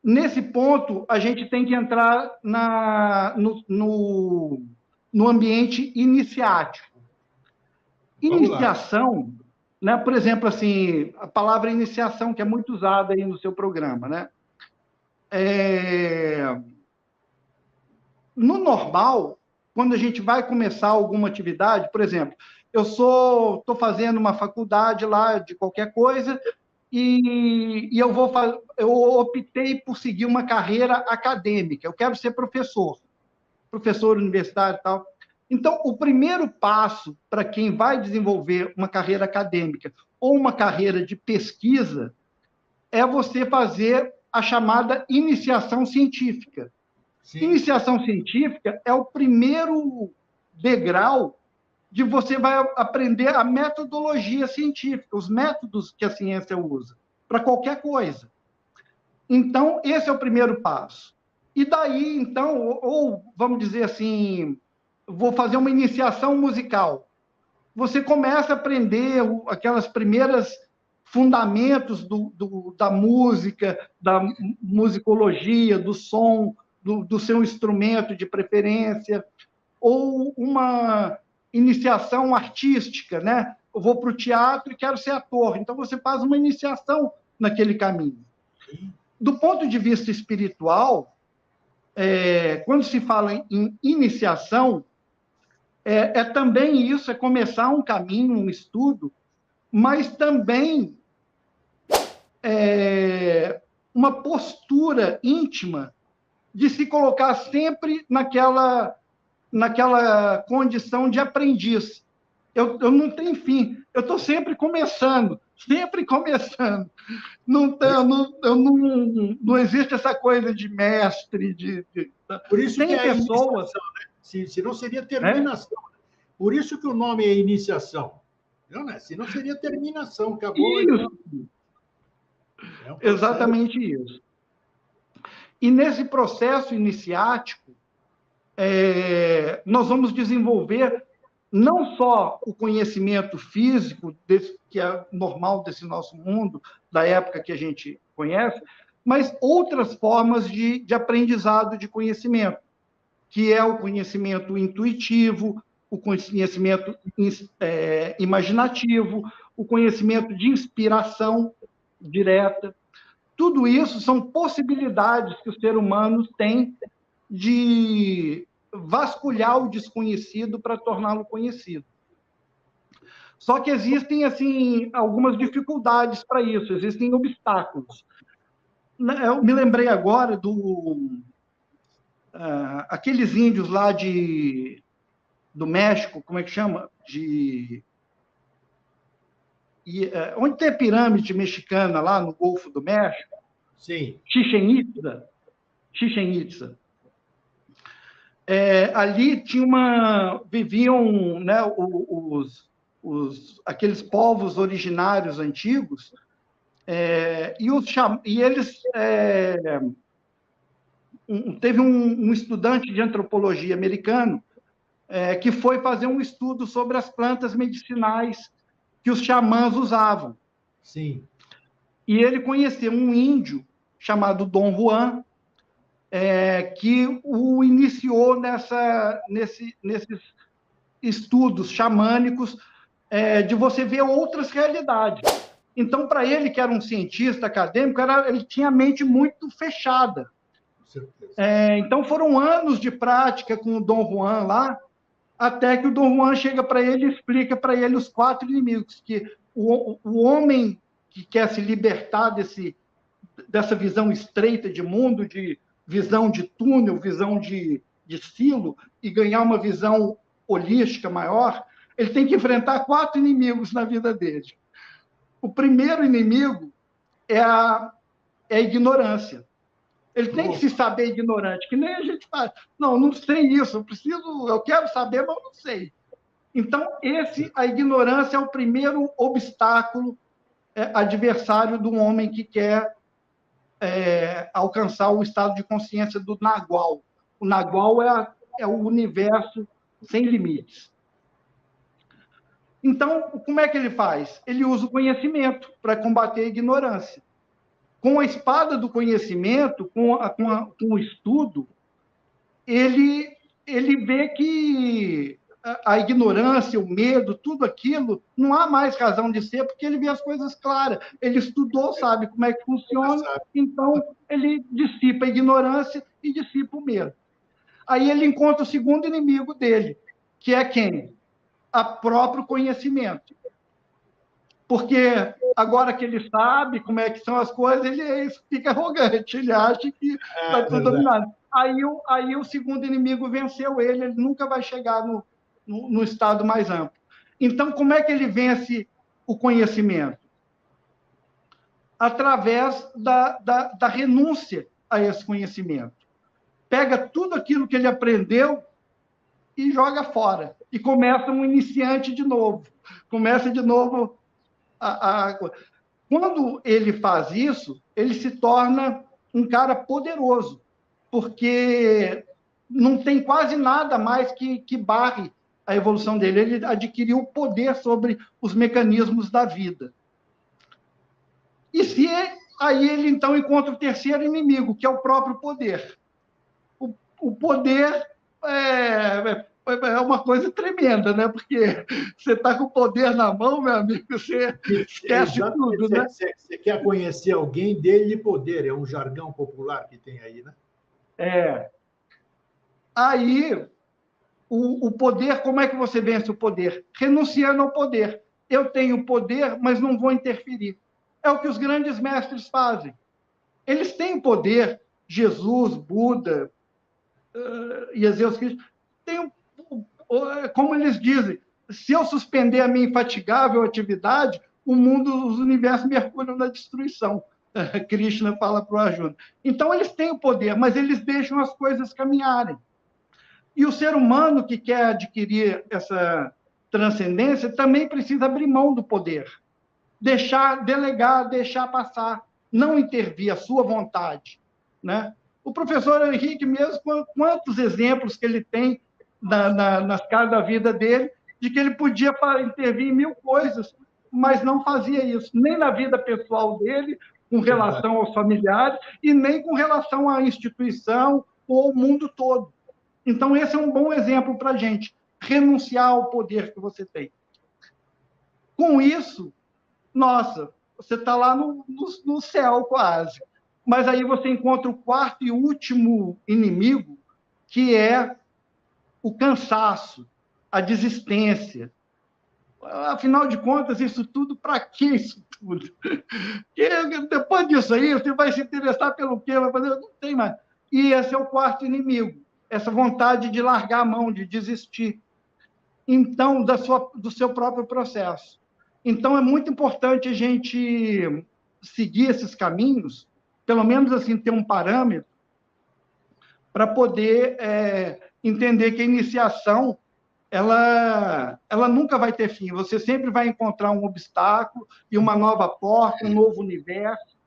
nesse ponto, a gente tem que entrar no ambiente iniciático. Iniciação, né? Por exemplo, assim, a palavra iniciação, que é muito usada aí no seu programa, né? No normal, quando a gente vai começar alguma atividade, por exemplo, eu estou fazendo uma faculdade lá de qualquer coisa e eu optei por seguir uma carreira acadêmica. Eu quero ser professor universitário e tal. Então, o primeiro passo para quem vai desenvolver uma carreira acadêmica ou uma carreira de pesquisa é você fazer a chamada iniciação científica. Sim. Iniciação científica é o primeiro degrau de você vai aprender a metodologia científica, os métodos que a ciência usa para qualquer coisa. Então, esse é o primeiro passo. E daí, então, ou vamos dizer assim, vou fazer uma iniciação musical. Você começa a aprender aquelas primeiras fundamentos da música, da musicologia, do som, do seu instrumento de preferência, ou uma iniciação artística, né? Eu vou para o teatro e quero ser ator. Então, você faz uma iniciação naquele caminho. Do ponto de vista espiritual, quando se fala em iniciação, também isso, é começar um caminho, um estudo, mas também uma postura íntima de se colocar sempre naquela condição de aprendiz. Eu não tenho fim, eu estou sempre começando. Não existe essa coisa de mestre. Por isso tem que é pessoas. Senão seria terminação. Por isso que o nome é iniciação. Não, né? Senão seria terminação. Acabou. Isso. Exatamente isso. E nesse processo iniciático, nós vamos desenvolver não só o conhecimento físico, que é normal desse nosso mundo, da época que a gente conhece, mas outras formas de aprendizado de conhecimento, que é o conhecimento intuitivo, o conhecimento imaginativo, o conhecimento de inspiração direta. Tudo isso são possibilidades que o ser humano tem de vasculhar o desconhecido para torná-lo conhecido. Só que existem, assim, algumas dificuldades para isso, existem obstáculos. Eu me lembrei agora aqueles índios lá do México, como é que chama? Onde tem a pirâmide mexicana, lá no Golfo do México? Sim. Chichén Itzá. Ali viviam, né, aqueles povos originários antigos, e eles... teve um estudante de antropologia americano que foi fazer um estudo sobre as plantas medicinais que os xamãs usavam. Sim. E ele conheceu um índio chamado Dom Juan, que o iniciou nesses estudos xamânicos de você ver outras realidades. Então, para ele, que era um cientista acadêmico, ele tinha a mente muito fechada. Então, foram anos de prática com o Dom Juan lá, até que o Dom Juan chega para ele e explica para ele os 4 inimigos, que o homem que quer se libertar dessa visão estreita de mundo, de visão de túnel, visão de silo, e ganhar uma visão holística maior, ele tem que enfrentar 4 inimigos na vida dele. O primeiro inimigo é a ignorância. Ele tem que se saber ignorante, que nem a gente faz. Não sei isso, eu quero saber, mas não sei. Então, a ignorância é o primeiro obstáculo adversário do homem que quer alcançar o estado de consciência do Nagual. O Nagual é o universo sem limites. Então, como é que ele faz? Ele usa o conhecimento para combater a ignorância. com a espada do conhecimento, com o estudo, ele vê que a ignorância, o medo, tudo aquilo, não há mais razão de ser, porque ele vê as coisas claras. Ele estudou, sabe como é que funciona, então ele dissipa a ignorância e dissipa o medo. Aí ele encontra o segundo inimigo dele, que é quem? O próprio conhecimento. Porque agora que ele sabe como é que são as coisas, ele fica arrogante, ele acha que está tudo dominado. Aí o segundo inimigo venceu ele nunca vai chegar no estado mais amplo. Então, como é que ele vence o conhecimento? Através da renúncia a esse conhecimento. Pega tudo aquilo que ele aprendeu e joga fora. E começa um iniciante de novo. Começa de novo Quando ele faz isso, ele se torna um cara poderoso, porque não tem quase nada mais que barre a evolução dele. Ele adquiriu poder sobre os mecanismos da vida. Aí ele, então, encontra o terceiro inimigo, que é o próprio poder. O poder é uma coisa tremenda, né? Porque você está com o poder na mão, meu amigo, você esquece tudo, né? Você quer conhecer alguém, dele poder, é um jargão popular que tem aí, né? Aí, o poder, como é que você vence o poder? Renunciando ao poder. Eu tenho poder, mas não vou interferir. É o que os grandes mestres fazem. Eles têm poder, Jesus, Buda, Jesus Cristo, como eles dizem, se eu suspender a minha infatigável atividade, o mundo, os universos mergulham na destruição. Krishna fala para o Arjuna. Então, eles têm o poder, mas eles deixam as coisas caminharem. E o ser humano que quer adquirir essa transcendência também precisa abrir mão do poder. Delegar, deixar passar, não intervir a sua vontade, né? O professor Henrique mesmo, quantos exemplos que ele tem nas caras da vida dele, de que ele podia intervir em 1000 coisas, mas não fazia isso, nem na vida pessoal dele, com relação aos familiares, e nem com relação à instituição ou ao mundo todo. Então, esse é um bom exemplo para a gente, renunciar ao poder que você tem. Com isso, nossa, você está lá no céu quase. Mas aí você encontra o quarto e último inimigo, que é o cansaço, a desistência. Afinal de contas, isso tudo, para que isso tudo? Porque depois disso aí, você vai se interessar pelo quê? Vai fazer, não tem mais. E esse é o quarto inimigo, essa vontade de largar a mão, de desistir. Então, do seu próprio processo. Então, é muito importante a gente seguir esses caminhos, pelo menos assim, ter um parâmetro, para poder entender que a iniciação ela nunca vai ter fim. Você sempre vai encontrar um obstáculo e uma nova porta, um novo universo.